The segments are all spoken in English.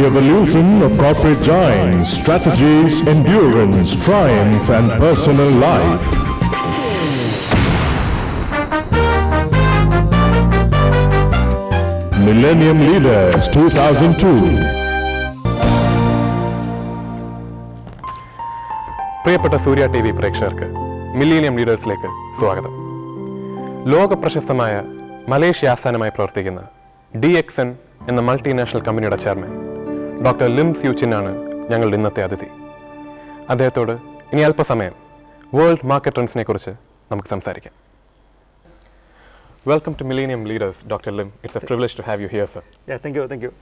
The evolution of corporate giants, strategies, endurance, triumph and personal life. Millennium Leaders 2002. പ്രിയപ്പെട്ട സൂര്യ T V പ്രേക്ഷകർക്ക് millennium ലീഡേഴ്സിലേക്ക് സ്വാഗതം. ലോക പ്രശസ്തമായ Malaysia ആസ്ഥാനമായി പ്രവർത്തിക്കുന്ന DXN എന്ന മൾട്ടിനാഷണൽ കമ്പനിയുടെ ചെയർമാൻ ഡോക്ടർ ലിം സ്യൂച്ചിനാണ് ഞങ്ങളുടെ ഇന്നത്തെ അതിഥി. അദ്ദേഹത്തോട് ഇനി അല്പസമയം വേൾഡ് മാർക്കറ്റ് ട്രെൻഡ്സിനെ കുറിച്ച് നമുക്ക് സംസാരിക്കാം. Welcome to Millennium Leaders, Dr. Lim. It's a privilege to have you here, sir. Yeah, thank you, thank you.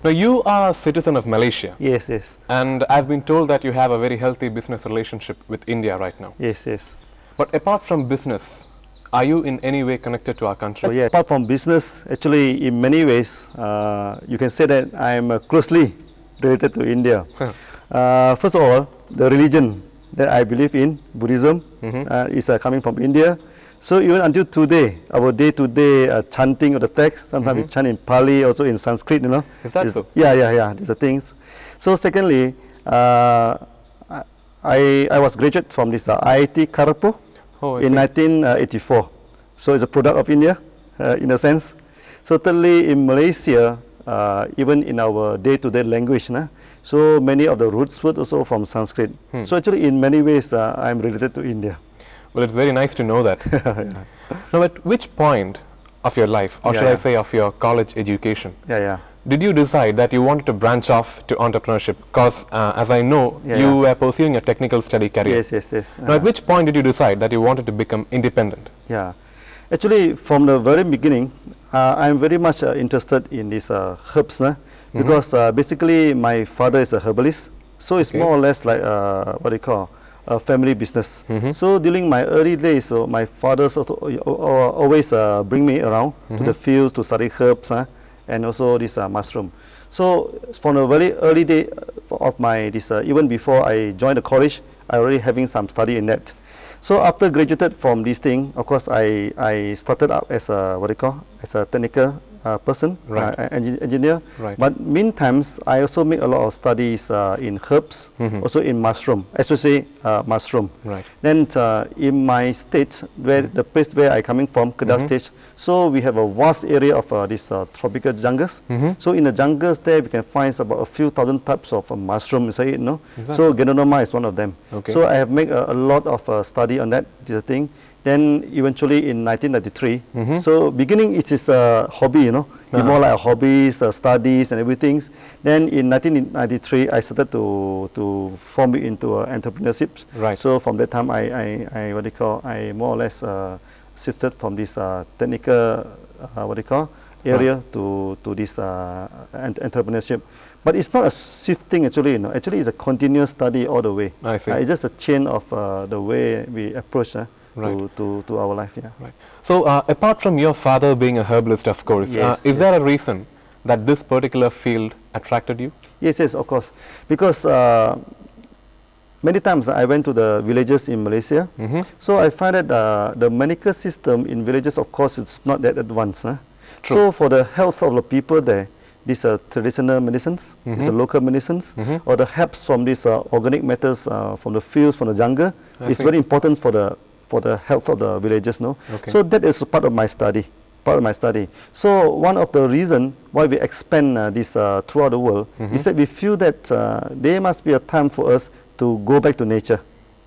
Now, you are a citizen of Malaysia. Yes, yes. And I've been told that you have a very healthy business relationship with India right now. Yes, yes. But apart from business, are you in any way connected to our country? So, yeah, apart from business, actually, in many ways, you can say that I am closely related to India. First of all, the religion that I believe in, Buddhism, is coming from India. So even until today, our day-to-day chanting of the text, sometimes we chant in Pali, also in Sanskrit, you know. Is that so? Yeah, these are things. So secondly, I was graduate from this IIT Kharagpur in 1984. So it's a product of India, in a sense. So thirdly, in Malaysia, even in our day-to-day language, so many of the roots were also from Sanskrit. So actually, in many ways, I'm related to India. Well, it's very nice to know that. Now, at which point of your life, or should I say of your college education, did you decide that you wanted to branch off to entrepreneurship? Because as I know, you were pursuing a technical study career. Yes. Now, at which point did you decide that you wanted to become independent? Yeah, actually, from the very beginning, I'm very much interested in these herbs, because basically my father is a herbalist, so it's more or less like what do you call a family business. So during my early days, my father always bring me around to the fields to study herbs and also this mushroom. So from the very early day of my even before I joined the college, I already having some study in that. So after graduated from this thing, of course I started up as a as a technical person, engineer. But meantime, I also make a lot of studies in herbs, also in mushroom, especially mushroom. Then in my state, where the place where I coming from, Kedah state, so we have a vast area of this tropical jungles. So in the jungles there, we can find about a few thousand types of mushroom inside it, no? So Ganoderma is one of them. So I have made a lot of study on that, this thing. Then eventually in 1993, so beginning it is a hobby, you know, more like hobbies, studies and everything. Then in 1993, I started to form it into entrepreneurship. So from that time, I more or less shifted from this technical, area to this entrepreneurship. But it's not a shifting actually, you know. Actually, it's a continuous study all the way. I see. It's just a chain of the way we approach to our life. So apart from your father being a herbalist, of course, is there a reason that this particular field attracted you? Yes, of course. Because many times I went to the villages in Malaysia. So I find that the medical system in villages, of course, it's not that advanced. So for the health of the people there, these are traditional medicines, these are local medicines, or the herbs from these organic matters from the fields, from the jungle, is very important for the health of the villages, no? So that is part of my study. So one of the reasons why we expand this throughout the world is that we feel that there must be a time for us to go back to nature,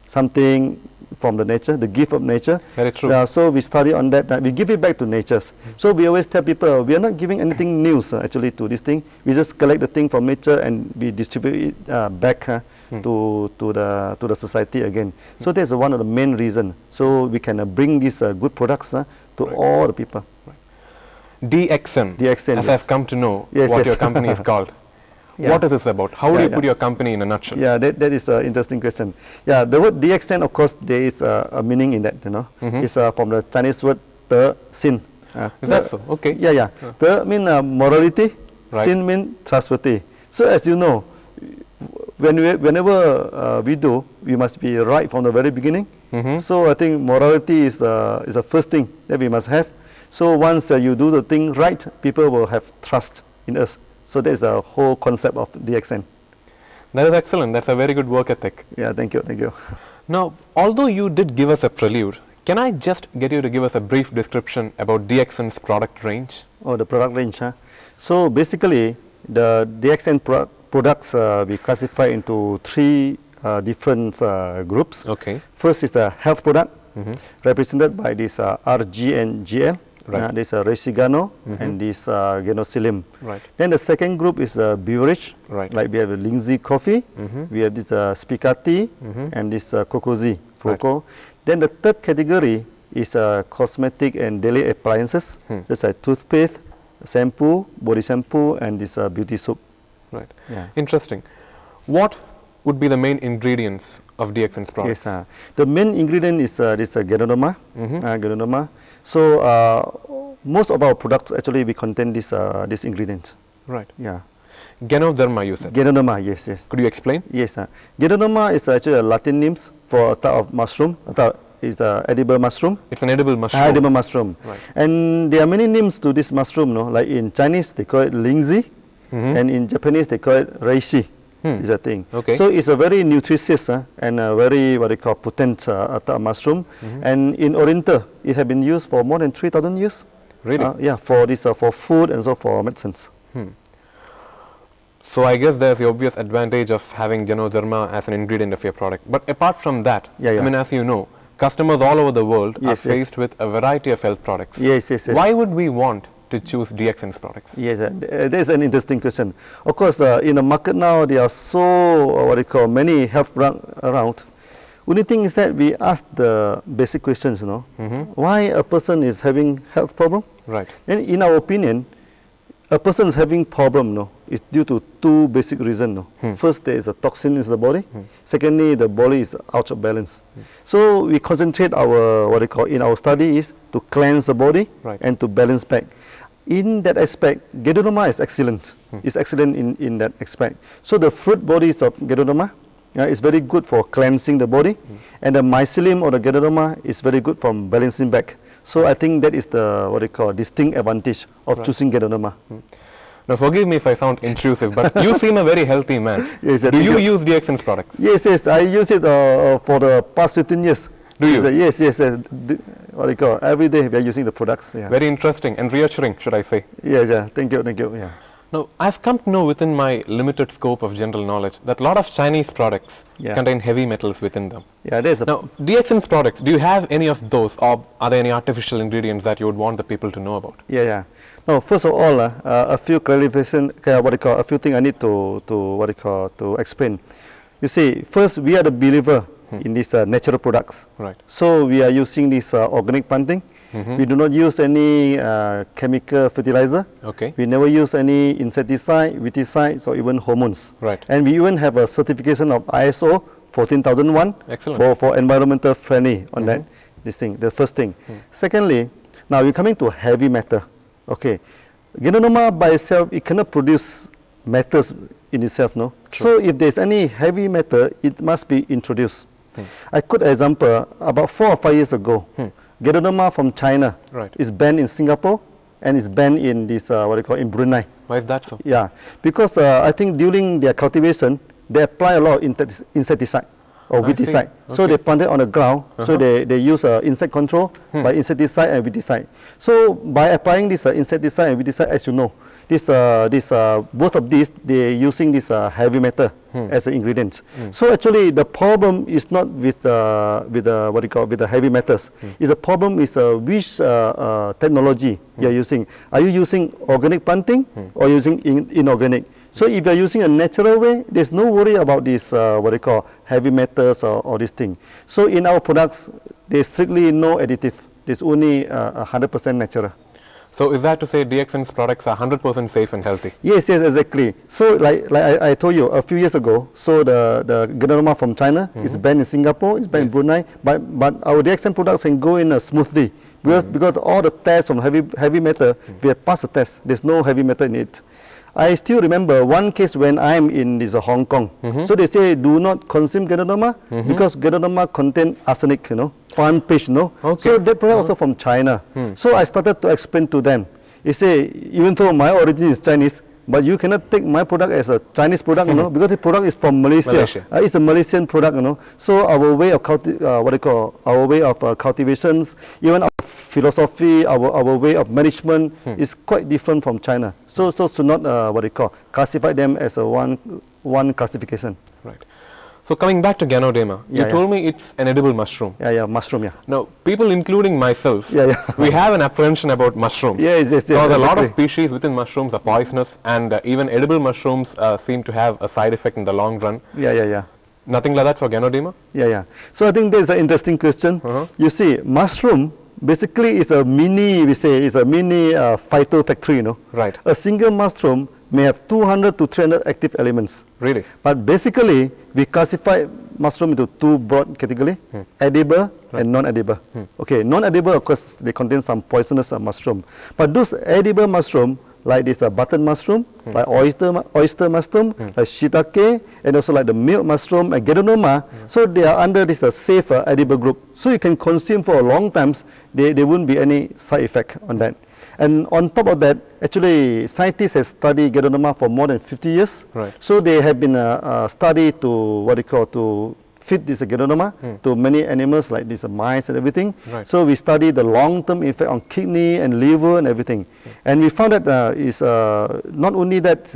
something from the nature, the gift of nature. Very true. So we study on that, we give it back to nature. So we always tell people, we are not giving anything new actually to this thing. We just collect the thing from nature and we distribute it back to the society again. So that's one of the main reasons. So we can bring these good products to all the people. DXN, as I've come to know what your company is called. What is this about? How do you put your company in a nutshell? Yeah, that is an interesting question. Yeah, the word DXN, of course, there is a meaning in that, you know. It's from the Chinese word Te Sin. Is that so? Okay. Yeah. Te mean morality, Sin mean trustworthy. So as you know, whenever we do, we must be right from the very beginning. So I think morality is the first thing that we must have. So once you do the thing right, people will have trust in us. So that is the whole concept of DXN. That is excellent. That's a very good work ethic. Yeah, thank you, thank you. Now, although you did give us a prelude, can I just get you to give us a brief description about DXN's product range? Oh, the product range, huh? So basically, the DXN products we classify into three different groups. Okay. First is the health product, represented by this RG and GL. Right. This Resigano and this Genosilim. Right. Then the second group is beverage. Right. Like we have Lindsay coffee, we have this Spicati, and this Cocozi, Foco. Then the third category is cosmetic and daily appliances, just like toothpaste, shampoo, body shampoo, and this beauty soap. Right. Yeah. Interesting. What would be the main ingredients of DXN's products? Yes, the main ingredient is this Ganoderma. Ganoderma. So most of our products actually we contain this ingredient. Right. Yeah. Ganoderma, you said. Ganoderma, yes, yes. Could you explain? Yes, Ganoderma is actually a Latin name for a type of mushroom. A type is the edible mushroom. It's an edible mushroom. Edible mushroom. Right. And there are many names to this mushroom. No, like in Chinese they call it Lindsay, and in Japanese they call it reishi. Is a thing. Okay. So it's a very nutritious and a very what they call potent type of mushroom. And in Oriental, it has been used for more than 3,000 years. Really? Yeah, for this for food and also for medicines. So I guess there's the obvious advantage of having Ganoderma as an ingredient of your product. But apart from that, Yeah, yeah. I mean, as you know, customers all over the world are Yes, yes. faced with a variety of health products. Yes, yes, yes. Why would we want to choose DXN's products? Yes, that's an interesting question. Of course, in the market now, there are so what they call many health products around. Only thing is that we ask the basic questions, you know, why a person is having health problem. Right. And in our opinion, a person is having problem, no, is due to two basic reasons. No. First, there is a toxin in the body. Secondly, the body is out of balance. So we concentrate our what they call in our study is to cleanse the body and to balance back. In that aspect, Ganoderma is excellent. It's excellent in that aspect. So the fruit bodies of Ganoderma is very good for cleansing the body, and the mycelium or the Ganoderma is very good for balancing back. So I think that is the what they call distinct advantage of choosing Ganoderma. Now forgive me if I sound intrusive, but you seem a very healthy man. Yes, Do you use DXN's products? Yes, yes, I use it for the past 15 years. Do you? Yes, yes, what do you call, every day we are using the products. Yeah. Very interesting and reassuring, should I say. Yes, yeah, thank you, yeah. Now, I've come to know within my limited scope of general knowledge that a lot of Chinese products contain heavy metals within them. Yeah, there's Now, DXN's products, do you have any of those, or are there any artificial ingredients that you would want the people to know about? Yeah, yeah. No, first of all, a few clarification, a few things I need to explain. You see, first we are the believer in these natural products. Right. So we are using this organic planting. We do not use any chemical fertilizer. Okay. We never use any insecticide, weedicides, or even hormones. Right. And we even have a certification of ISO 14001 Excellent. for environmental friendly on that. This thing, the first thing. Secondly, now we're coming to heavy metal. Okay, Ganoderma by itself, it cannot produce metals in itself, no. True. So if there's any heavy metal, it must be introduced. I quote example about 4 or 5 years ago. Ganoderma from China is banned in Singapore and is banned in this in Brunei. Why is that so? Yeah, because I think during their cultivation they apply a lot of insecticide or weedicide. So they plant it on the ground. So they use insect control by insecticide and weedicide. So by applying this insecticide and weedicide, as you know, both of these they're using this heavy metal as an ingredient. So actually the problem is not with the heavy metals. Is the problem is which technology you're using. Are you using organic planting or using inorganic? So if you're using a natural way, there's no worry about this heavy metals or this thing. So in our products, there's strictly no additive. There's only 100% natural. So is that to say DXN's products are 100% safe and healthy? Yes, yes, exactly. So like I told you a few years ago, so the Ganoderma from China is banned in Singapore, it's banned in Brunei, but our DXN products can go in smoothly because all the tests on heavy metal, we have passed the test. There's no heavy metal in it. I still remember one case when I'm in this Hong Kong. So they say do not consume Ganoderma because Ganoderma contain arsenic, palm pitch, So that product also from China. So I started to explain to them. They say even though my origin is Chinese, but you cannot take my product as a Chinese product, you know, because the product is from Malaysia. It's a Malaysian product, you know. So our way of our way of cultivations, even our philosophy, our way of management is quite different from China. So to not classify them as a one classification. Right. So coming back to Ganoderma, you told me it's an edible mushroom. Yeah, mushroom, Now, people including myself, we have an apprehension about mushrooms. Yes, because a lot of species within mushrooms are poisonous, and even edible mushrooms seem to have a side effect in the long run. Yeah. Nothing like that for Ganoderma? Yeah. So I think there's an interesting question. You see, mushroom basically is a mini, phyto factory, you know. Right. A single mushroom may have 200 to 300 active elements. Really? But basically, we classify mushroom into two broad categories, edible and non-edible. Okay, non-edible, of course, they contain some poisonous mushroom. But those edible mushroom, like this button mushroom, like oyster mushroom, like shiitake, and also like the milk mushroom and Ganoderma, so they are under this safe edible group. So you can consume for a long time, there won't be any side effect on that. And on top of that, actually, scientists have studied Ganoderma for more than 50 years. Right. So they have been studied to to feed this Ganoderma to many animals like these mice and everything. Right. So we studied the long-term effect on kidney and liver and everything. And we found that not only that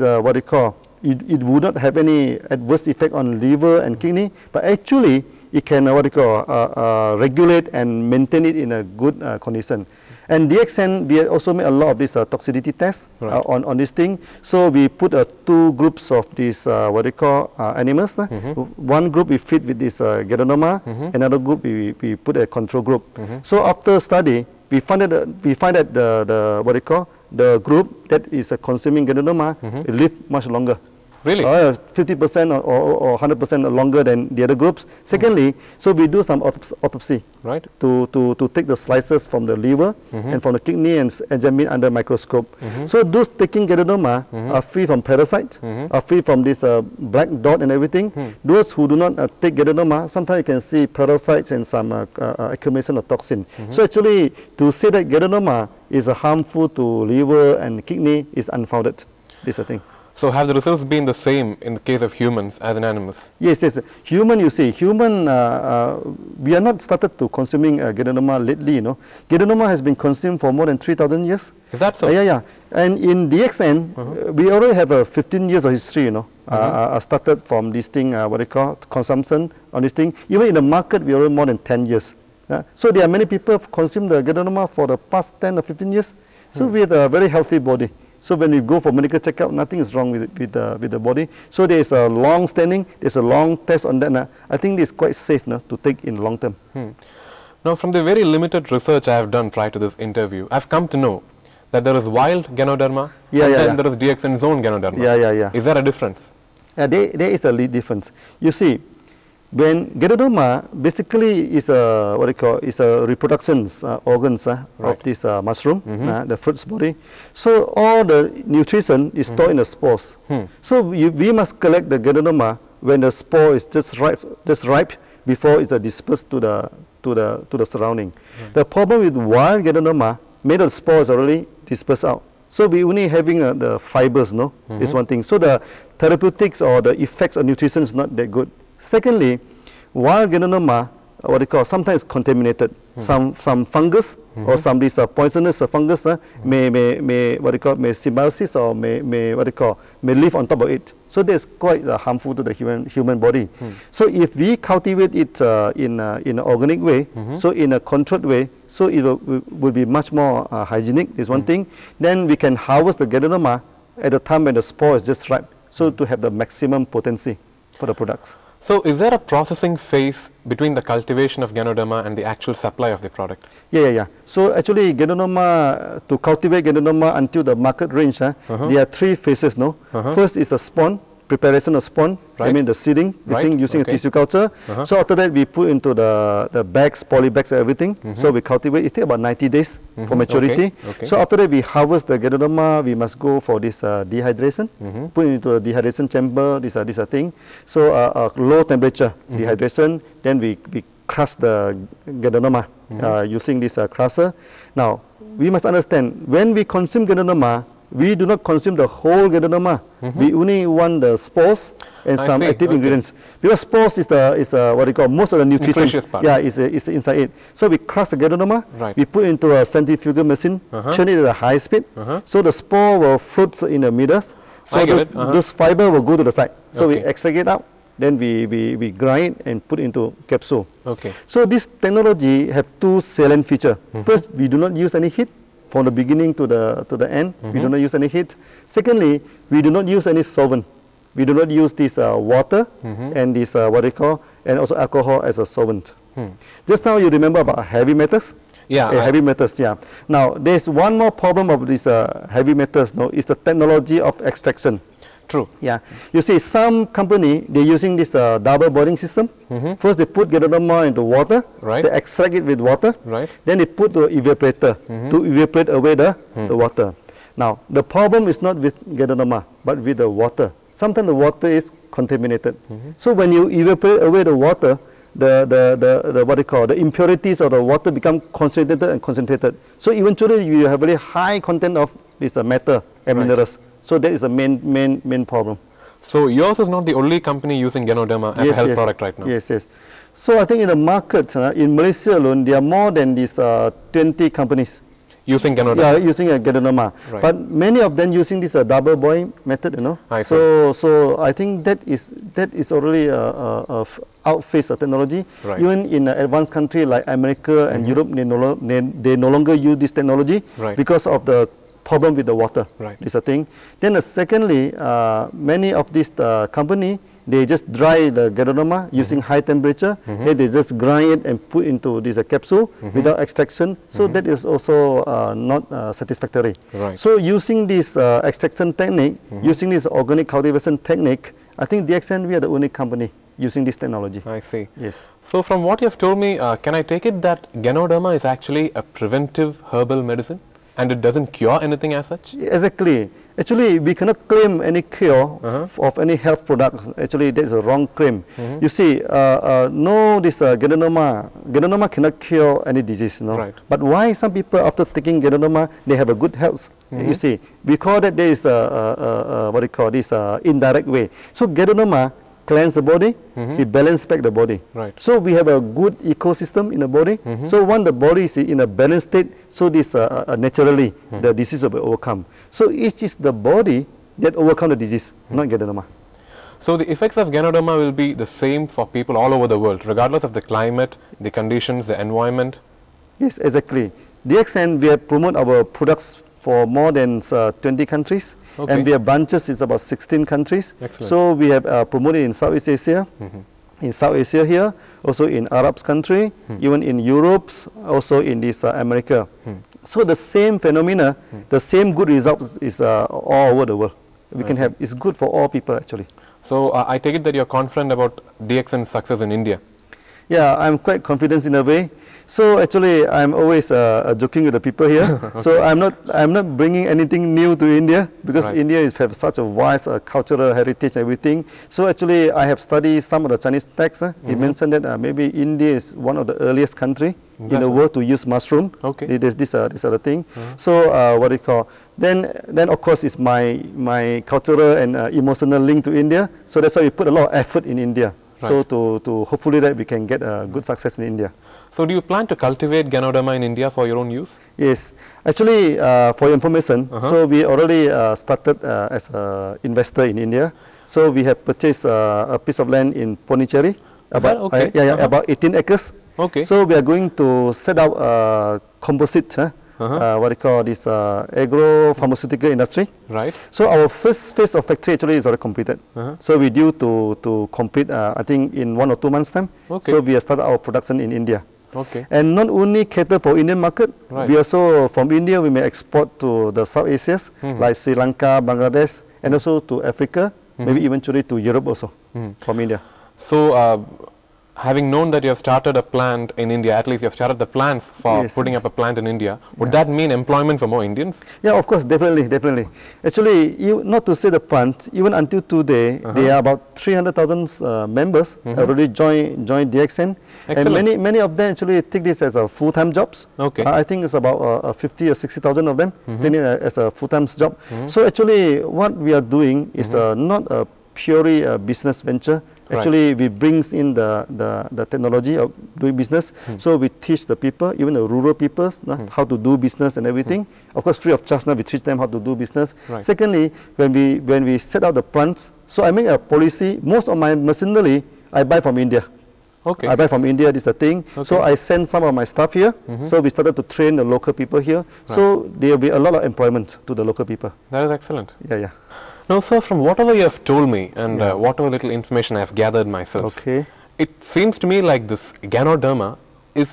it would not have any adverse effect on liver and kidney, but actually it can regulate and maintain it in a good condition. And DXN, we also made a lot of this toxicity tests on this thing. So we put two groups of these animals. One group we feed with this Ganoderma, another group we put a control group. So after study, we find that the group that is consuming Ganoderma live much longer. Really? 50% or 100% longer than the other groups. Secondly, so we do some autopsy, right, to take the slices from the liver and from the kidney and examine under microscope. So those taking Ganoderma are free from parasites, are free from this black dot and everything. Those who do not take Ganoderma, sometimes you can see parasites and some accumulation of toxin. So actually, to say that Ganoderma is harmful to liver and kidney is unfounded. This is the thing. So have the results been the same in the case of humans as in animals? Yes. Human, you see, we are not started to consuming Ganoderma lately, you know. Ganoderma has been consumed for more than 3,000 years. Is that so? Yeah. And in DXN, we already have 15 years of history, you know. Started from this thing, consumption on this thing. Even in the market, we already more than 10 years. So there are many people who consume the Ganoderma for the past 10 or 15 years. So we have a very healthy body. So when we go for medical checkup, nothing is wrong with the body. So there is a long standing, there's a long test on that. I think it's quite safe to take in long term. Now, from the very limited research I have done prior to this interview, I've come to know that there is wild Ganoderma and then there is DXN's own Ganoderma. Yeah. Is there a difference? There is a difference. You see, when Ganoderma basically is a reproduction organs of this mushroom, the fruit's body. So all the nutrition is stored in the spores. So we must collect the Ganoderma when the spore is just ripe before it's dispersed to the surrounding. The problem with wild Ganoderma, many of the spores already dispersed out. So we only having the fibers, is one thing. So the therapeutics or the effects of nutrition is not that good. Secondly, wild Ganoderma, sometimes contaminated. Some fungus or some these poisonous fungus may symbiosis or may live on top of it. So that's quite harmful to the human body. So if we cultivate it in an organic way, so in a controlled way, so it will be much more hygienic. Is one thing. Then we can harvest the Ganoderma at the time when the spore is just ripe, so to have the maximum potency for the products. So is there a processing phase between the cultivation of Ganoderma and the actual supply of the product? Yeah. So actually Ganoderma, to cultivate Ganoderma until the market range, there are three phases. First is a spawn, preparation of spawn, I mean the seeding, this thing using a tissue culture. So after that we put into the bags, poly bags and everything. So we cultivate, it takes about 90 days for maturity. So after that we harvest the Ganoderma, we must go for this dehydration, put it into a dehydration chamber, this thing. So low temperature dehydration, then we crush the Ganoderma using this crusher. Now we must understand, when we consume Ganoderma, we do not consume the whole Ganoderma. We only want the spores and I some see, active okay. ingredients. Because spores is the what you call most of the nutrition. Nutritious part. Yeah, is inside it. So we crush the Ganoderma. Right. We put into a centrifugal machine, churn it at a high speed. So the spore will float in the middle. So I get those, it. those fiber will go to the side. So we Okay. extract it out. Then we grind and put into capsule. Okay. So this technology have two salient features. First, we do not use any heat from the beginning to the end. We do not use any heat. Secondly, we do not use any solvent. We do not use this water and this what they call and also alcohol as a solvent. Just now you remember about heavy metals. Yeah. Heavy metals. Yeah. Now there's one more problem of this heavy metals. No, is the technology of extraction. True. Yeah, you see some company they're using this double boiling system. First they put Ganoderma into water, Right. they extract it with water, Right. then they put the evaporator to evaporate away the water. Now the problem is not with Ganoderma but with the water. Sometimes the water is contaminated. So when you evaporate away the water, the what they call the impurities of the water become concentrated and concentrated. So eventually you have very high content of this metal and Right. minerals. So that is the main problem. So yours is not the only company using Ganoderma as a health product right now. Yes, yes. So I think in the market, in Malaysia alone, there are more than these 20 companies. Using Ganoderma. Yeah, using a Ganoderma. Right. But many of them using this double boiling method, you know. I So I think that is already outphased technology. Right. Even in advanced country like America and Europe, they no longer use this technology Right. because of the problem with the water. Right. Is a thing. Then secondly, many of these company they just dry the Ganoderma using high temperature. Then they just grind it and put into this capsule without extraction. So that is also not satisfactory. Right. So using this extraction technique, using this organic cultivation technique, I think DXN we are the only company using this technology. I see. Yes. So from what you have told me, can I take it that Ganoderma is actually a preventive herbal medicine and it doesn't cure anything as such? Exactly. Actually, we cannot claim any cure of any health products. Actually, that is a wrong claim. You see, no, this Ganoderma cannot cure any disease. No. Right. But why some people after taking Ganoderma they have a good health? You see, we call that there is what we call this indirect way. So Ganoderma cleanse the body, it balance back the body. Right. So we have a good ecosystem in the body. So when the body is in a balanced state, so this naturally the disease will be overcome. So it is the body that overcome the disease, not Ganoderma. So the effects of Ganoderma will be the same for people all over the world, regardless of the climate, the conditions, the environment. Yes, exactly. DXN we have promoted our products for more than 20 countries. Okay. And we have branches in about 16 countries. Excellent. So we have promoted in Southeast Asia, in South Asia here, also in Arab country, even in Europe, also in this America. So the same phenomena, the same good results is all over the world. We can have, it's good for all people actually. So I take it that you're confident about DXN's success in India. Yeah, I'm quite confident in a way. So actually, I'm always joking with the people here. Okay. So I'm not bringing anything new to India because Right. India is have such a vast cultural heritage and everything. So actually, I have studied some of the Chinese texts. It mentioned that maybe India is one of the earliest country in the world to use mushroom. Okay. There's this other thing. So what do you call? Then of course it's my cultural and emotional link to India. So that's why we put a lot of effort in India. So to hopefully that we can get a good success in India. So do you plan to cultivate Ganoderma in India for your own use? Yes, actually for your information, so we already started as an investor in India. So we have purchased a piece of land in Pondicherry, about okay? about 18 acres. Okay. So we are going to set up a composite, what they call this agro-pharmaceutical industry. Right. So our first phase of factory actually is already completed. So we due to complete I think in 1 or 2 months time. Okay. So we have started our production in India. Okay. And not only cater for Indian market, Right. we also from India we may export to the South Asias like Sri Lanka, Bangladesh, and also to Africa, maybe eventually to Europe also from India. So having known that you have started a plant in India, at least you have started the plans for Yes, putting yes. up a plant in India, would that mean employment for more Indians? Yeah, of course, definitely. Actually, not to say the plant, even until today, there are about 300,000 members already joined DXN. Excellent. And many of them actually take this as a full-time jobs. Okay. I think it's about 50 or 60,000 of them taking it as a full-time job. So actually, what we are doing is not a purely business venture. Right. Actually, we brings in the technology of doing business. So we teach the people, even the rural people, how to do business and everything. Of course, free of charge. Now we teach them how to do business. Right. Secondly, when we set out the plants, so I make a policy. Most of my machinery I buy from India. Okay. I buy from India. This is the thing. Okay. So I send some of my staff here. So we started to train the local people here. So there will be a lot of employment to the local people. That is excellent. Yeah. Now, sir, from whatever you have told me and whatever little information I have gathered myself, Okay. it seems to me like this Ganoderma is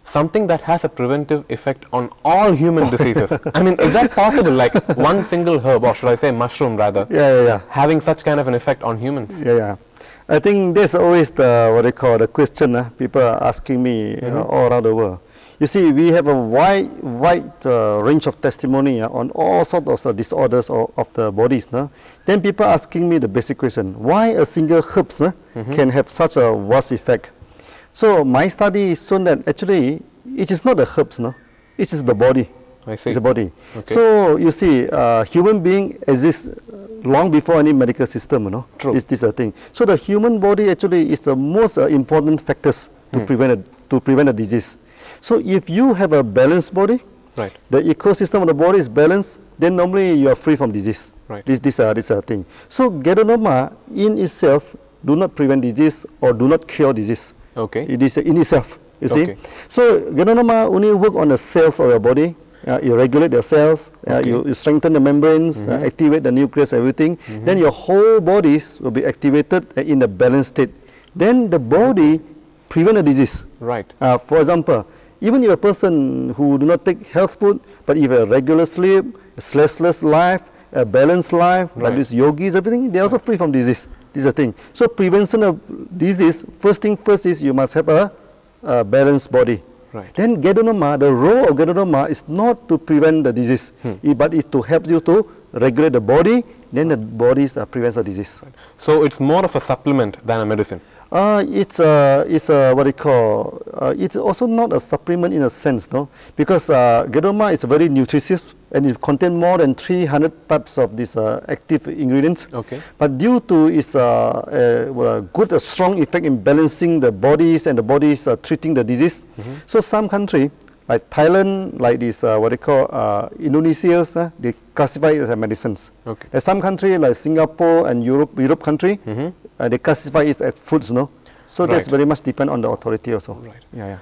something that has a preventive effect on all human diseases. I mean, is that possible? Like one single herb, or should I say mushroom rather, Yeah. having such kind of an effect on humans? Yeah. I think that's always the question people are asking me all around the world. You see, we have a wide range of testimony on all sorts of disorders of the bodies. Then people asking me the basic question: why a single herbs can have such a vast effect? So my study has shown that actually it is not the herbs, it is the body. I see. It's the body. Okay. So you see, human being exists long before any medical system. True. This is a thing. So the human body actually is the most important factors to prevent a disease. So if you have a balanced body, Right. the ecosystem of the body is balanced, then normally you are free from disease. Right. This thing. So Ganoderma in itself do not prevent disease or do not cure disease. Okay. It is in itself. You see. Okay. So Ganoderma only work on the cells of your body. You regulate the cells. Okay. You strengthen the membranes. Activate the nucleus. Everything. Then your whole bodies will be activated in a balanced state. Then the body prevent a disease. Right. For example, even if a person who do not take health food, but if a regular sleep, a stressless life, a balanced life, like Right. these yogis, everything, they are also free from disease. This is the thing. So prevention of disease, first thing first is you must have a balanced body. Right. Then Ganoderma, the role of Ganoderma is not to prevent the disease, but it to help you to regulate the body, then the body prevents the disease. So it's more of a supplement than a medicine. It's what they call, it's also not a supplement in a sense, because Ganoderma is very nutritious and it contains more than 300 types of these active ingredients. Okay. But due to its good, strong effect in balancing the bodies and the bodies treating the disease, so some country like Thailand, like this what they call Indonesia, they classify it as medicines. Okay. There's some country like Singapore and Europe country, they classify it as foods, So that's Right. very much depend on the authority also. Right. Yeah.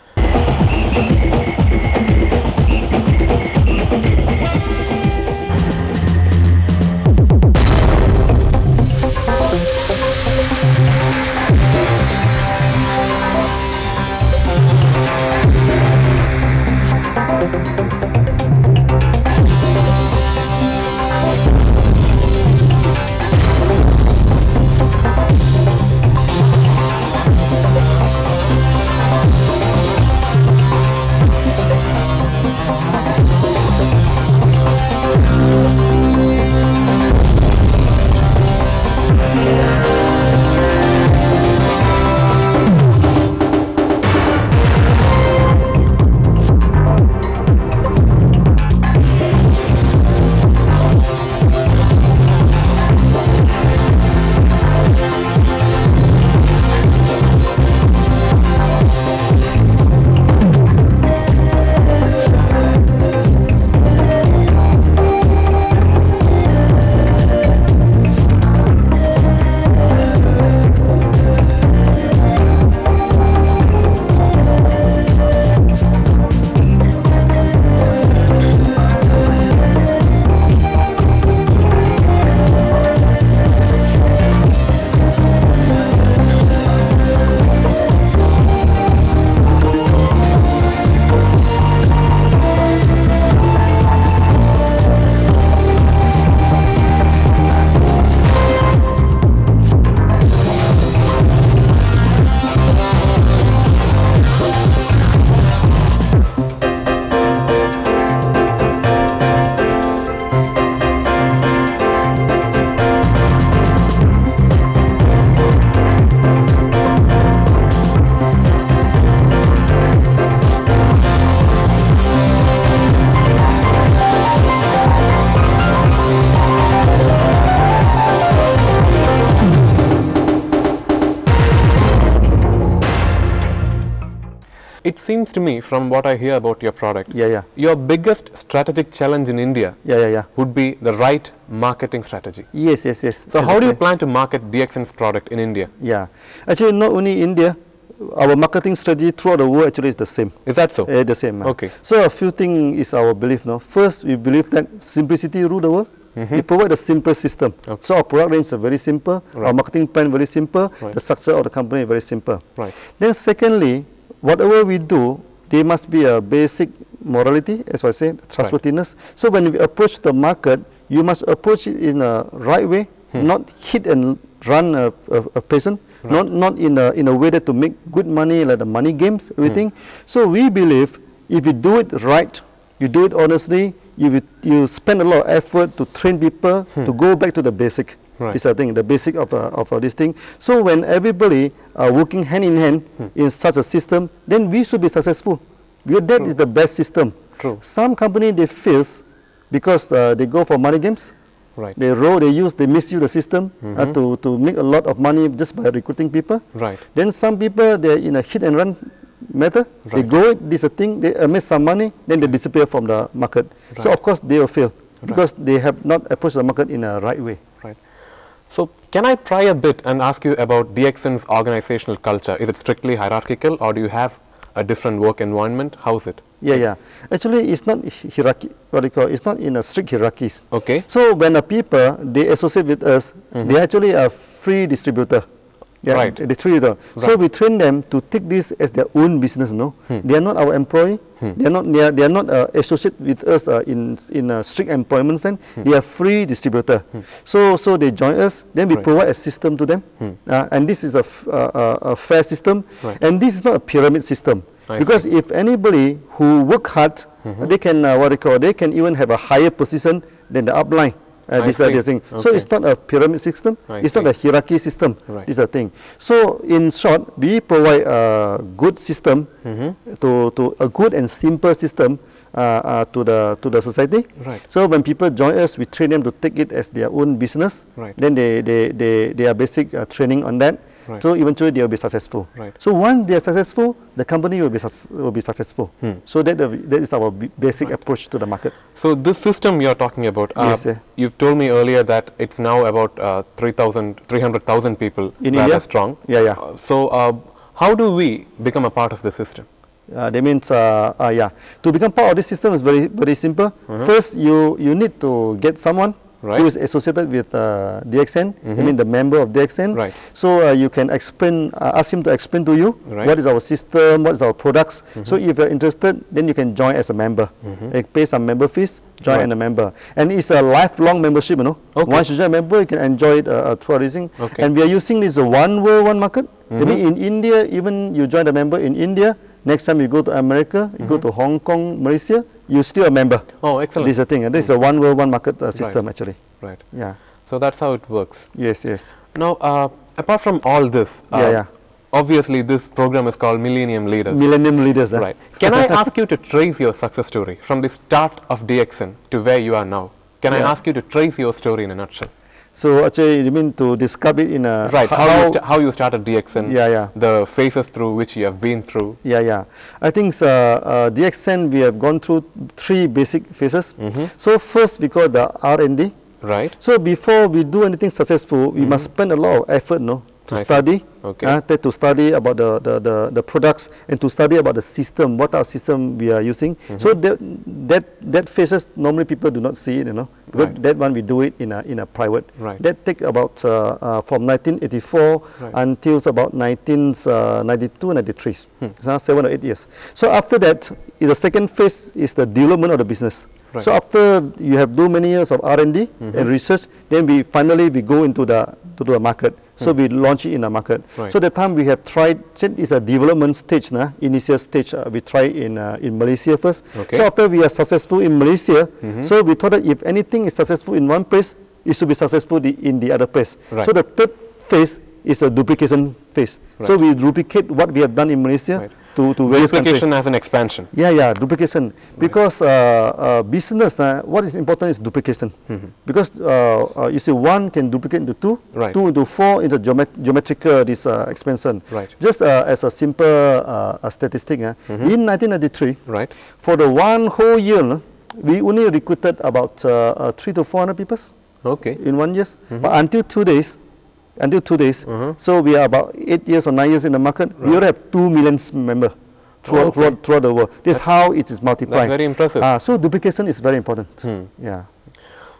it seems to me, from what I hear about your product, Yeah. your biggest strategic challenge in India Yeah. would be the right marketing strategy. Yes. So how do you plan to market DXN's product in India? Yeah. Actually, not only India, our marketing strategy throughout the world actually is the same. Is that so? The same. Okay. So a few things is our belief. No, first we believe that simplicity rule the world. We provide a simple system. Okay. So our product range is very simple. Right. Our marketing plan very simple. Right. The structure of the company is very simple. Right. Then secondly, whatever we do, there must be a basic morality, as I said, trustworthiness. So when we approach the market, you must approach it in a right way, not hit and run a person, not in a way that to make good money, like the money games, everything. So we believe if you do it right, you do it honestly, you spend a lot of effort to train people to go back to the basic. Right. This I think the basic of this thing. So when everybody are working hand in hand in such a system, then we should be successful. Because that is the best system. True. Some company they fail because they go for money games. Right. They misuse the system to make a lot of money just by recruiting people. Right. Then some people they're in a hit and run method. They Right. go this a thing, they make some money, then they disappear from the market. So Right. of course they will fail because they have not approached the market in a right way. Right. So can I pry a bit and ask you about DXN's organizational culture? Is it strictly hierarchical, or do you have a different work environment? How is it? Yeah. Actually, it's not hierarchy. What do you call? It's not in a strict hierarchies. Okay. So when the people they associate with us, they actually are free distributor. Yeah, Right. the distributor. So Right. we train them to take this as their own business. No, they are not our employee. They are not associated with us in a strict employment sense. They are free distributor. So they join us. Then we Right. provide a system to them, and this is a fair system. Right. And this is not a pyramid system. I Because if anybody who work hard, they can they can even have a higher position than the upline. This see. thing. So Okay. it's not a pyramid system. I It's not see. a hierarchy system. Right. This is the thing. So in short, we provide a good system to a good and simple system to the society. Right. So when people join us, we train them to take it as their own business. Right. Then they are basic training on that. Right. So eventually they will be successful. Right. So once they are successful, the company will be successful. So that is our basic approach to the market. So this system you're talking about, Yes, sir. you've told me earlier that it's now about 300,000 people In that India? are strong. Yeah. So how do we become a part of the system? That means, to become part of this system is very simple. First, you need to get someone Right. who is associated with DXN. I mean, the member of DXN. Right. So you can explain, ask him to explain to you Right. what is our system, what is our products. So if you're interested, then you can join as a member. Pay some member fees, join Right. as a member, and it's a lifelong membership. Okay. Once you join a member, you can enjoy it throughout this. Okay. And we are using this one world, one market. I mean, in India, even you join a member in India. Next time you go to America, you go to Hong Kong, Malaysia, you're still a member. Oh, excellent. This is the thing. This is a one world, one market system actually. Right. Yeah. So that's how it works. Yes. Now, apart from all this, Yeah. obviously this program is called Millennium Leaders. Millennium Leaders. Right. Can I ask you to trace your success story from the start of DXN to where you are now? Can I Yeah. ask you to trace your story in a nutshell? So actually, you mean to describe it in a Right. How you started DXN? Yeah. The phases through which you have been through. Yeah. I think DXN we have gone through 3 basic phases. So first we call the R&D. Right. So before we do anything successful, we must spend a lot of effort, to I see. study, Okay. to study about the products and to study about the system, what our system we are using. So that phases normally people do not see it, because Right. that one we do it in a private. Right. That take about from 1984 Right. until about 1992, 93, so 7 or 8 years. So after that, the second phase is the development of the business. Right. So after you have do many years of R&D and research, then we finally go into the market. So we launch it in the market. Right. So the time we have tried, since it's a development stage, initial stage, we try in Malaysia first. Okay. So after we are successful in Malaysia, so we thought that if anything is successful in one place, it should be successful in the other place. Right. So the third phase is a duplication phase. Right. So we duplicate what we have done in Malaysia. Right. to various countries. Duplication as an expansion. Yeah, duplication. Because business, what is important is duplication. Because you see, 1 can duplicate into 2, Right. 2 into 4 is a geometrical this expansion. Right. Just as a simple statistic, in 1993, Right. for the 1 whole year, we only recruited about 300 to 400 people Okay. in 1 year. But until 2 days, so we are about 8 years or 9 years in the market, we already have 2 million members throughout the world. This is how it is multiplying. That's very impressive. So duplication is very important. Yeah.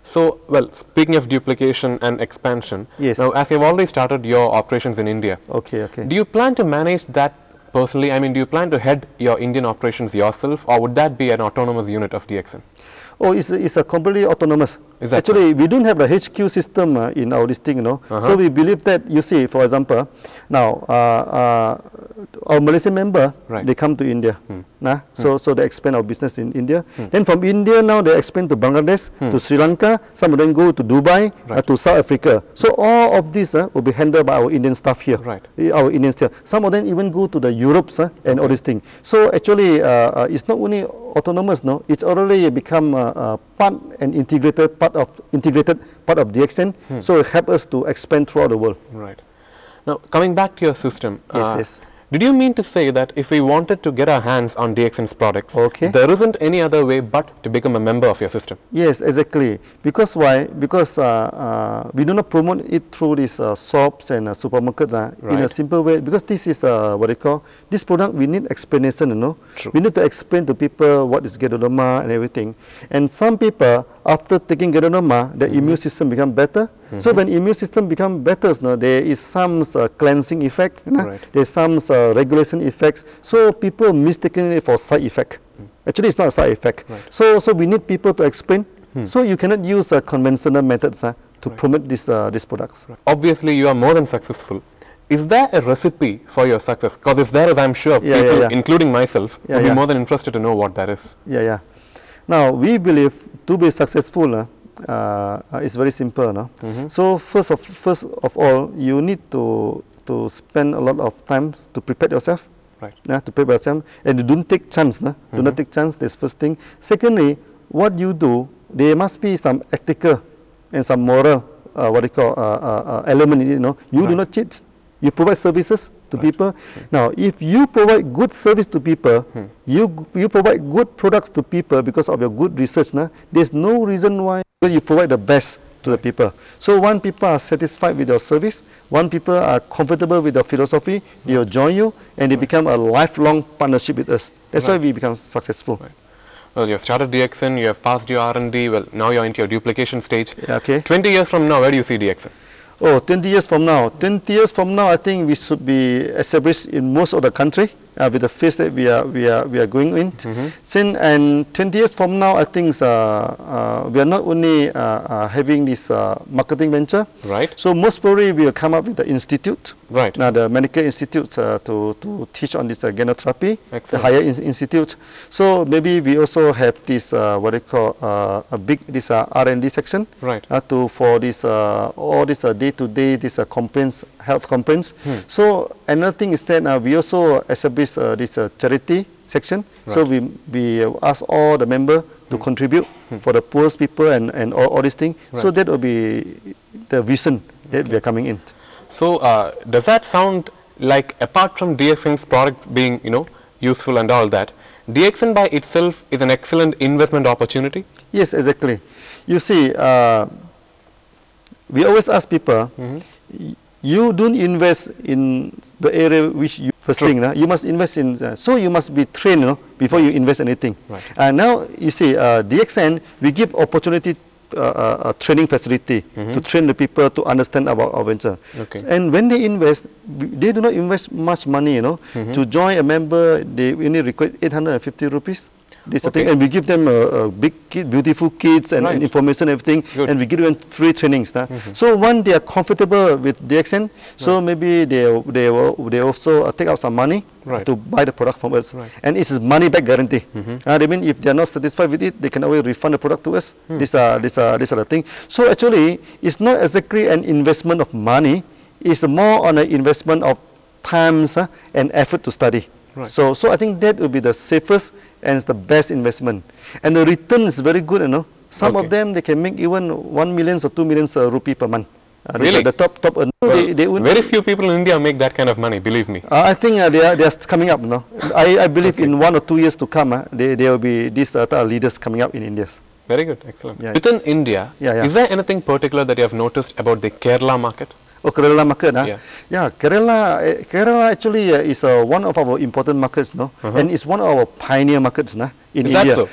So, well, speaking of duplication and expansion, Yes. now as you've already started your operations in India, Okay. do you plan to manage that personally? I mean, do you plan to head your Indian operations yourself, or would that be an autonomous unit of DXN? Oh, it's a completely autonomous. Is that Actually, we don't have the HQ system in our listing, So we believe that, you see, for example, now our Malaysian member, Right. they come to India. So they expand our business in India. Then from India now they expand to Bangladesh, to Sri Lanka. Some of them go to Dubai, Right. to South Africa. So all of this will be handled by our Indian staff here. Right. Our Indian staff. Some of them even go to the Europes and all these things. So actually, it's not only autonomous, no, it's already become part and integrated part of DXN. So it helps us to expand throughout the world. Right. Now, coming back to your system, Yes. did you mean to say that if we wanted to get our hands on DXN's products, Okay. there isn't any other way but to become a member of your system? Yes, exactly. Because why? Because we do not promote it through these shops and supermarkets in a Right. simple way. Because this is what they call, this product we need explanation, True. We need to explain to people what is Ganoderma and everything. And some people, after taking Ganoderma, the immune system become better. So when immune system become better, there is some cleansing effect, Right. there's some regulation effects. So people mistaking it for side effect. Actually, it's not a side effect. Right. So we need people to explain. So you cannot use conventional methods to promote these products. Obviously, you are more than successful. Is there a recipe for your success? Because if there is, I'm sure people, including myself, would be more than interested to know what that is. Yeah. Now, we believe to be successful, it's very simple. So first of all, you need to spend a lot of time to prepare yourself. Right. To prepare yourself, and you don't take chance. Do not take chance. That's first thing. Secondly, what you do, there must be some ethical and some moral, element in it. You do not cheat. You provide services to people. Now, if you provide good service to people, you provide good products to people because of your good research. There's no reason why you provide the best to the people. So when people are satisfied with your service, when people are comfortable with the philosophy, they will join you and they become a lifelong partnership with us. That's why we become successful. Right. Well, you have started DXN, you have passed your R&D, well, now you're into your duplication stage. Okay. 20 years from now, where do you see DXN? Oh, 20 years from now. 20 years from now, I think we should be established in most of the country with the phase that we are going in. And 20 years from now, I think we are not only having this marketing venture. Right. So most probably we will come up with the institute. Right. Now the medical institute to teach on this genotherapy, the Excellent. higher institute. So maybe we also have this what they call a big this R&D section. Right. For this all this day-to-day this complaints, health complaints. So another thing is that we also establish this charity section. So we ask all the members to contribute for the poorest people and all these things. So that will be the vision that we are coming in. So, does that sound like, apart from DXN's product being, useful and all that, DXN by itself is an excellent investment opportunity? Yes, exactly. You see, we always ask people, you don't invest in the area which you first thing. You must invest in, so you must be trained before you invest anything. Right. Now, you see, DXN, we give opportunity a training facility to train the people to understand about our venture. Okay. And when they invest, they do not invest much money, To join a member, they only require 850 rupees. This thing, and we give them a big kit, beautiful kits and information, everything, Good. and we give them free trainings. So when they are comfortable with DXN, so maybe they also take out some money to buy the product from us, and it's money back guarantee. I mean, if they are not satisfied with it, they can always refund the product to us. These are the thing. So actually, it's not exactly an investment of money. It's more on an investment of times and effort to study. Right. So I think that would be the safest and it's the best investment. And the return is very good, you know. Some Okay. of them, they can make even 1 million or 2 million rupee per month. These Really? are the top earners. Well, They would, very few people in India make that kind of money, believe me. I think they are coming up, no. I believe in 1 or 2 years to come, there will be these leaders coming up in India. Very good, excellent. Yeah. Within India, Yeah. is there anything particular that you have noticed about the Kerala market? Oh, Kerala market, Yeah. Yeah, Kerala actually is one of our important markets, no, and it's one of our pioneer markets, in Is that India. so?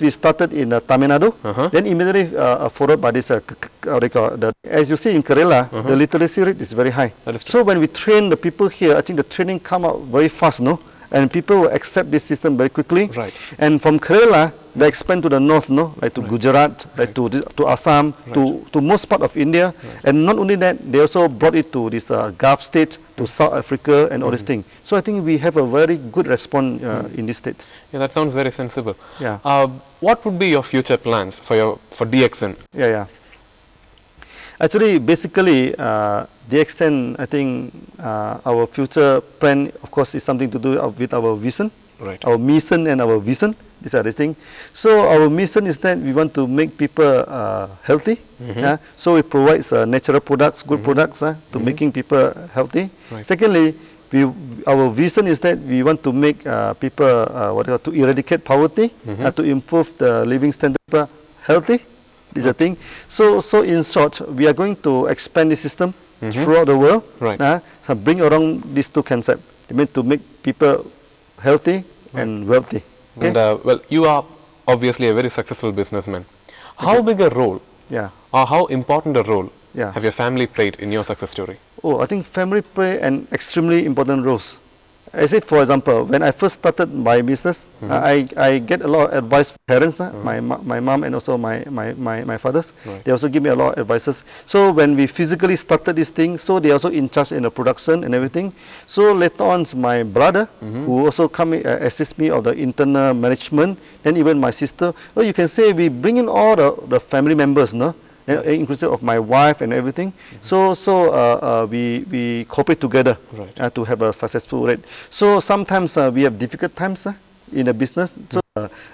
We started in Tamil Nadu, then immediately followed by this, as you see in Kerala, the literacy rate is very high. That is true. So when we train the people here, I think the training come out very fast, no, and people will accept this system very quickly. Right. And from Kerala, they expand to the north, no, like to Gujarat, like to Assam, to most part of India. And not only that, they also brought it to this Gulf state, to South Africa and all these things. So I think we have a very good response in this state. Yeah, that sounds very sensible. Yeah. What would be your future plans for DXN? Yeah. Actually, basically, the extent, I think our future plan, of course, is something to do with our vision, Right. our mission and our vision. These are the things. So our mission is that we want to make people healthy. So we provide natural products, good products to making people healthy. Right. Secondly, our vision is that we want to make people, to eradicate poverty, to improve the living standard of people healthy. This is the thing. So in short, we are going to expand the system throughout the world. Right. So bring around these two concepts. I mean to make people healthy and wealthy. Okay? And well, you are obviously a very successful businessman. How big a role Yeah. or how important a role Yeah. have your family played in your success story? Oh, I think family play an extremely important roles. As if, for example, when I first started my business, I get a lot of advice from parents, my mom and also my fathers. Right. They also give me a lot of advices. So when we physically started this thing, so they also in charge in the production and everything. So later on, my brother, who also come assist me of the internal management, and even my sister. Oh, you can say we bring in all the family members, no? Inclusive of my wife and everything. So we cooperate together to have a successful rate. So sometimes we have difficult times in the business. So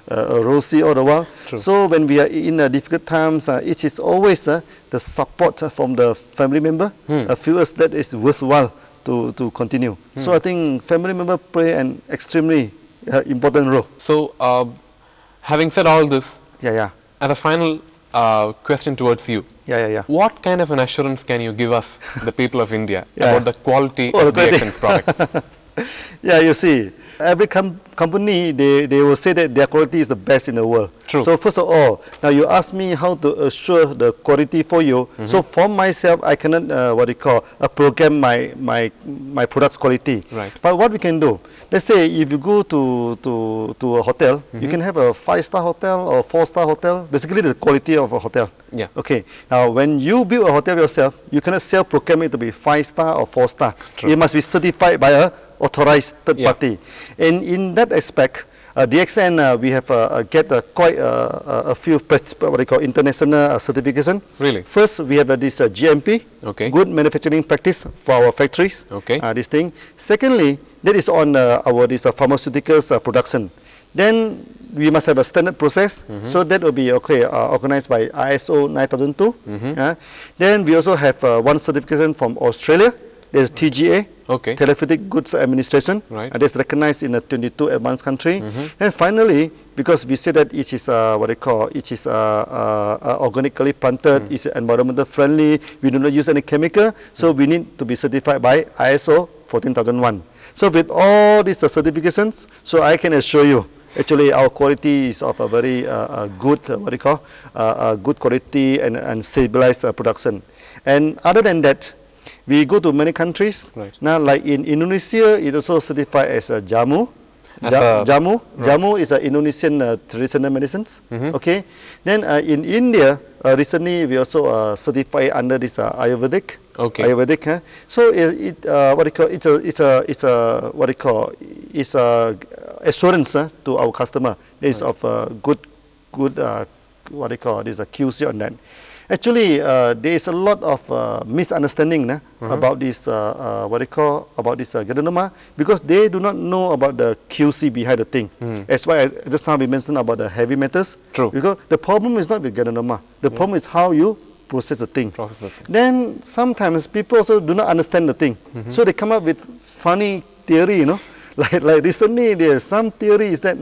Rosie all the while. True. So when we are in difficult times, it is always the support from the family member feel us that is worthwhile to continue. So I think family member play an extremely important role. So having said all this, Yeah. as a final question towards you, Yeah. what kind of an assurance can you give us, the people of India, Yeah. about the quality Oh, of the quality. DXN's products? Yeah, you see, every company, they will say that their quality is the best in the world. True. So first of all, now you ask me how to assure the quality for you. So for myself, I cannot, program my product's quality. Right. But what we can do, let's say if you go to a hotel, you can have a 5-star hotel or 4-star hotel, basically the quality of a hotel. Yeah. Okay. Now, when you build a hotel yourself, you cannot self-proclaim it to be 5-star or 4-star. True. It must be certified by a authorized third Yeah. party. And in that aspect, DXN, we have get quite a few international certification. Really? First, we have this GMP, Okay. good manufacturing practice for our factories. Okay. This thing. Secondly, that is on our pharmaceuticals production. Then we must have a standard process. So that will be organized by ISO 9002. Then we also have one certification from Australia. There's TGA, Okay. Therapeutic Goods Administration. Right. That's recognized in a 22 advanced country. And finally, because we say that it is organically planted, it's environmental friendly, we do not use any chemical, so we need to be certified by ISO 14001. So with all these certifications, so I can assure you, actually our quality is of a very good, good quality and stabilized production. And other than that, we go to many countries. Right. Now, like in Indonesia, it also certified as a jamu. As Jamu. right. Jamu is a Indonesian traditional medicines. Okay. Then in India, recently we also certified under this Ayurvedic. Okay. Ayurvedic. So it's a assurance to our customer. It's of good this QC on that. Actually, there is a lot of misunderstanding about this about this granuloma, because they do not know about the QC behind the thing. That's why just now we mentioned about the heavy metals. True. Because the problem is not with granuloma. The problem is how you process the thing. Then sometimes people also do not understand the thing, so they come up with funny theory, you know. Like recently, there's some theory is that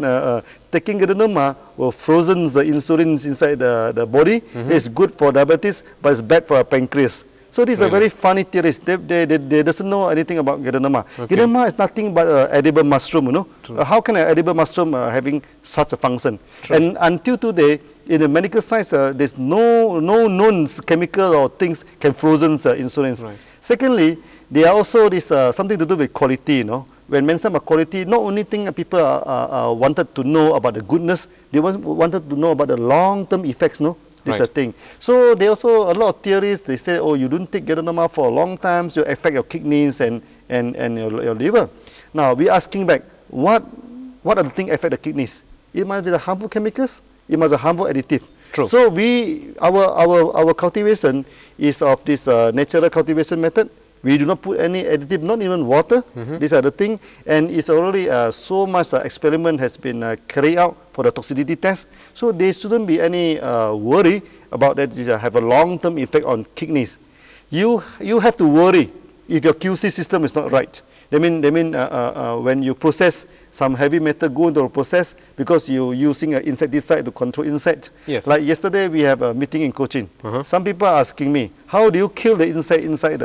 taking granuloma will frozen the insulin inside the body. It's good for diabetes, but it's bad for a pancreas. So these are very funny theories. They doesn't know anything about granuloma. Granuloma is nothing but edible mushroom, you know. How can an edible mushroom having such a function? And until today, in the medical science, there's no known chemical or things can frozen insulin. Secondly, there are also this something to do with quality, you know. When mentioned about quality, not only thing people wanted to know about the goodness, they wanted to know about the long-term effects, no? This is the thing. So there also a lot of theories. They say, oh, you don't take granuloma for a long time, so it affect your kidneys and your liver. Now we asking back, what are the things affect the kidneys? It must be the harmful chemicals. It must be harmful additive. True. So our cultivation is of this natural cultivation method. We do not put any additive, not even water. These are the thing, and it's already so much experiment has been carried out for the toxicity test. So there shouldn't be any worry about that. This have a long-term effect on kidneys. You have to worry if your QC system is not right. They mean when you process some heavy metal go into a process because you're using an insecticide to control insect. Yes. Like yesterday we have a meeting in Cochin. Some people are asking me, how do you kill the insect inside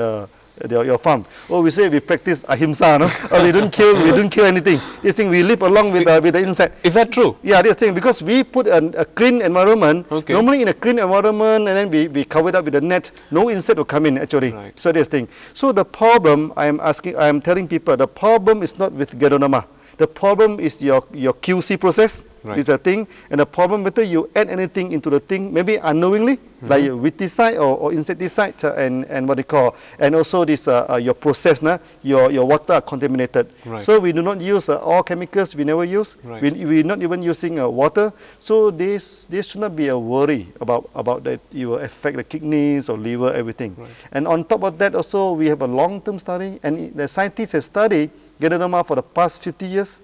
your farm? Oh, we say we practice ahimsa, no? Or we don't kill anything. This thing we live along with the insect. Is that true? Yeah, this thing, because we put a clean environment. Normally in a clean environment, and then we cover it up with a net. No insect will come in actually. So this thing. So the problem I am telling people, the problem is not with granuloma. The problem is your QC process. This is a thing, and the problem whether you add anything into the thing, maybe unknowingly, like weedicide or insecticide, and what they call, and also this your process, your water are contaminated. So we do not use all chemicals. We never use. We're not even using water. So there should not be a worry about that you will affect the kidneys or liver, everything. And on top of that, also we have a long-term study, and the scientists have studied granuloma for the past 50 years.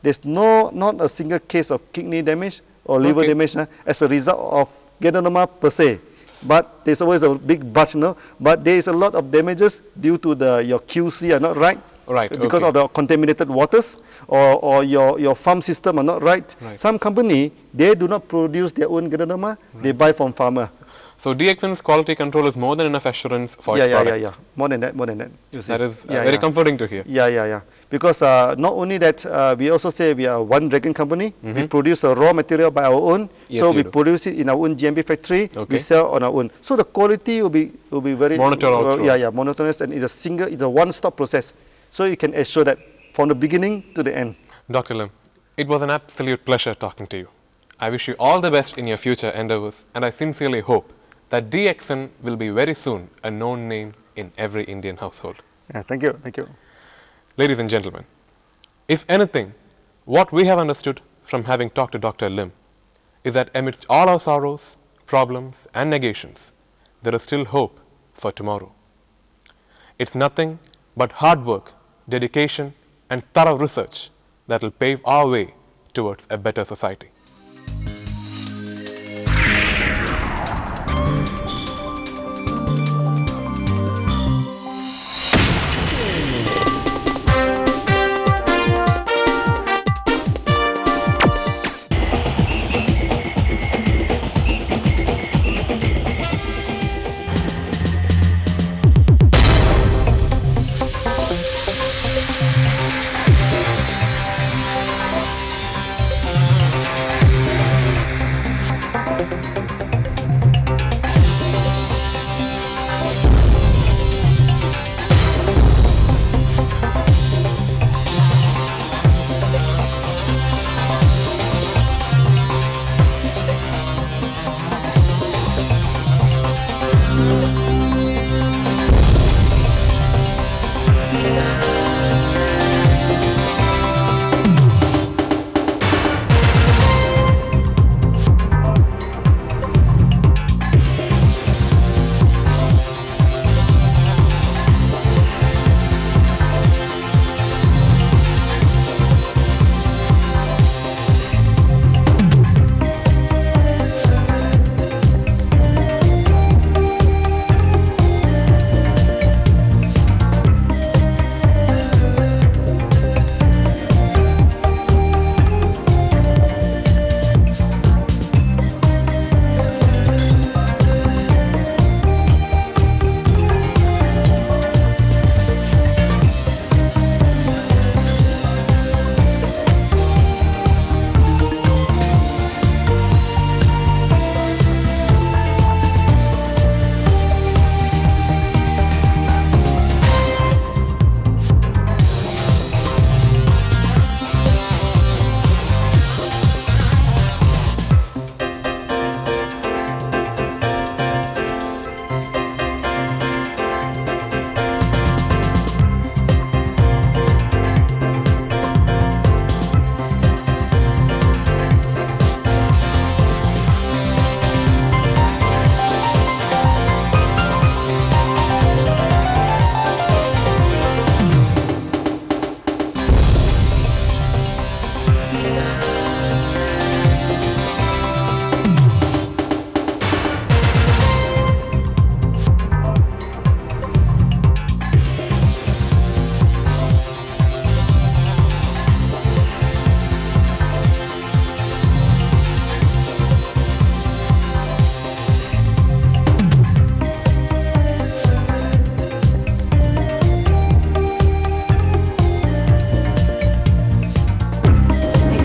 There's not a single case of kidney damage or liver damage as a result of granuloma per se. But there's always a big but, you know. But there is a lot of damages due to your QC are not right. Because of the contaminated waters, or your farm system are not right. Some company, they do not produce their own granuloma, they buy from farmer. So DXN's quality control is more than enough assurance for its products. Yeah. More than that. That is very comforting to hear. Yeah. Because not only that, we also say we are one dragon company. We produce a raw material by our own. So we produce it in our own GMP factory. We sell on our own. So the quality will be very monotonous, and it's a one-stop process. So you can assure that from the beginning to the end. Dr. Lim, it was an absolute pleasure talking to you. I wish you all the best in your future endeavors, and I sincerely hope that DXN will be very soon a known name in every Indian household. Thank you. Ladies and gentlemen, if anything, what we have understood from having talked to Dr. Lim is that amidst all our sorrows, problems and negations, there is still hope for tomorrow. It's nothing but hard work, dedication and thorough research that will pave our way towards a better society.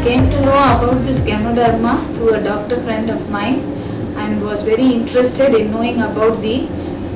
came to know about this Ganoderma through a doctor friend of mine and was very interested in knowing about the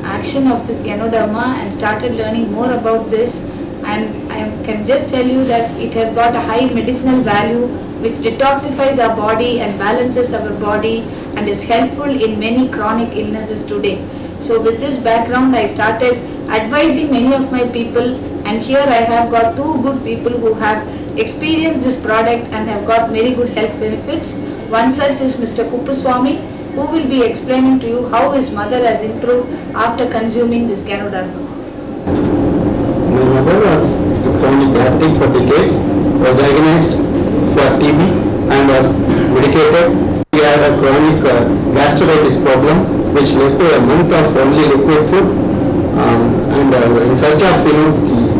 action of this Ganoderma and started learning more about this, and I can just tell you that it has got a high medicinal value which detoxifies our body and balances our body and is helpful in many chronic illnesses today. So with this background I started advising many of my people, and here I have got two good people who have experienced this product and have got very good health benefits. One such is Mr. Kuppuswamy, who will be explaining to you how his mother has improved after consuming this Ganoderma. My mother was chronic diabetic for decades, was diagnosed for TB and was medicated. She had a chronic gastritis problem which led to a month of only liquid food, and in search of the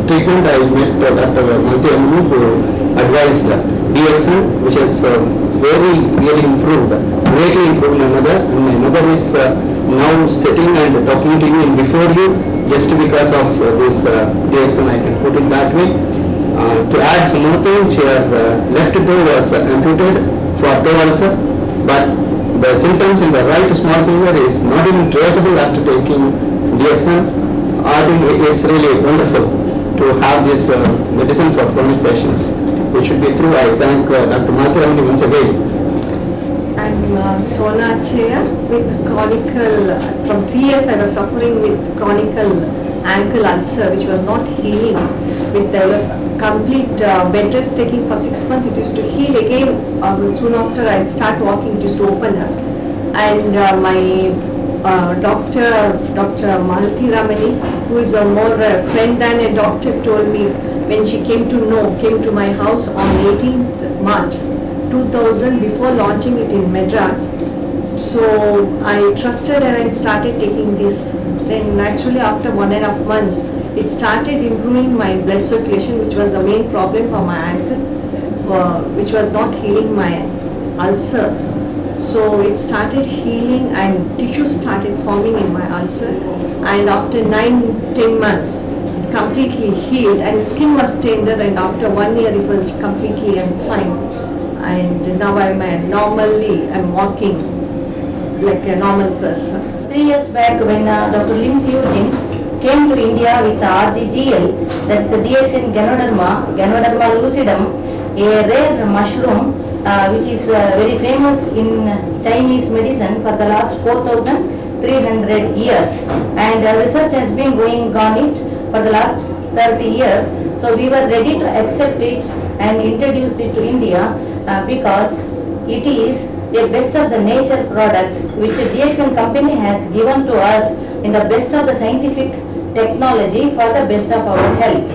treatment I met Dr. Malti who advised DXN, which has really improved, greatly improved my mother, and my mother is now sitting and talking to you before you just because of this DXN, I can put it that way. To add some more thing, she had left toe was amputated for toe ulcer, but the symptoms in the right small finger is not even traceable after taking DXN. I think it's really wonderful to have this medicine for chronic patients. It should be true. I thank Dr. Mathurani once again. I'm Sona Cheya with chronic, from 3 years I was suffering with chronic ankle ulcer which was not healing. With the complete bed rest taking for 6 months, it used to heal again. Soon after I start walking, it used to open up. And my Dr. Malti Ramani, who is a more friend than a doctor, told me when she came to my house on 18th March 2000 before launching it in Madras. So I trusted her and started taking this. Then actually after 1.5 months, it started improving my blood circulation, which was the main problem for my ankle, which was not healing my ulcer. So it started healing and tissues started forming in my ulcer, and after 9-10 months it completely healed and skin was tender, and after 1 year it was completely fine, and now I'm walking like a normal person. 3 years back when Dr. LIM came to India with RGGL, that's DXN Ganoderma lucidum, a rare mushroom which is very famous in Chinese medicine for the last 4,300 years, and research has been going on it for the last 30 years. So we were ready to accept it and introduce it to India because it is a best of the nature product which DXN company has given to us in the best of the scientific technology for the best of our health,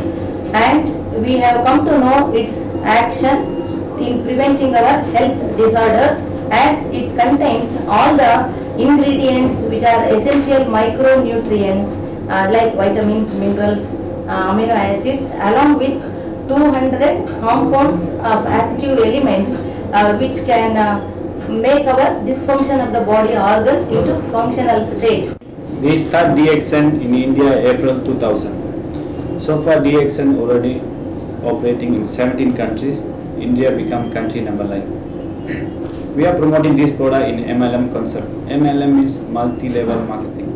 and we have come to know its action in preventing our health disorders, as it contains all the ingredients which are essential micronutrients like vitamins, minerals, amino acids, along with 200 compounds of active elements which can make our dysfunction of the body organ into functional state. We start DXN in India April 2000. So far DXN already operating in 17 countries. India become country number 9. We are promoting this product in MLM concept. MLM means multi-level marketing.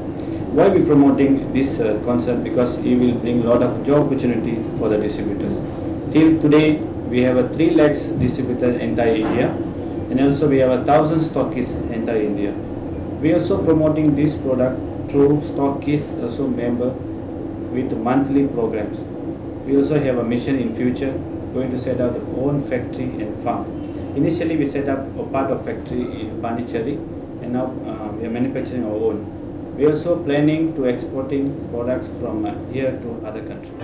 Why we promoting this concept? Because it will bring a lot of job opportunity for the distributors. Till today we have a 3 lakhs distributor entire India, and also we have 1,000 stockists entire India. We also promoting this product through stockists also member with monthly programs. We also have a mission in future, going to set up our own factory and farm. Initially we set up a part of factory in Pondicherry, and now we are manufacturing our own. We are also planning to exporting products from here to other countries.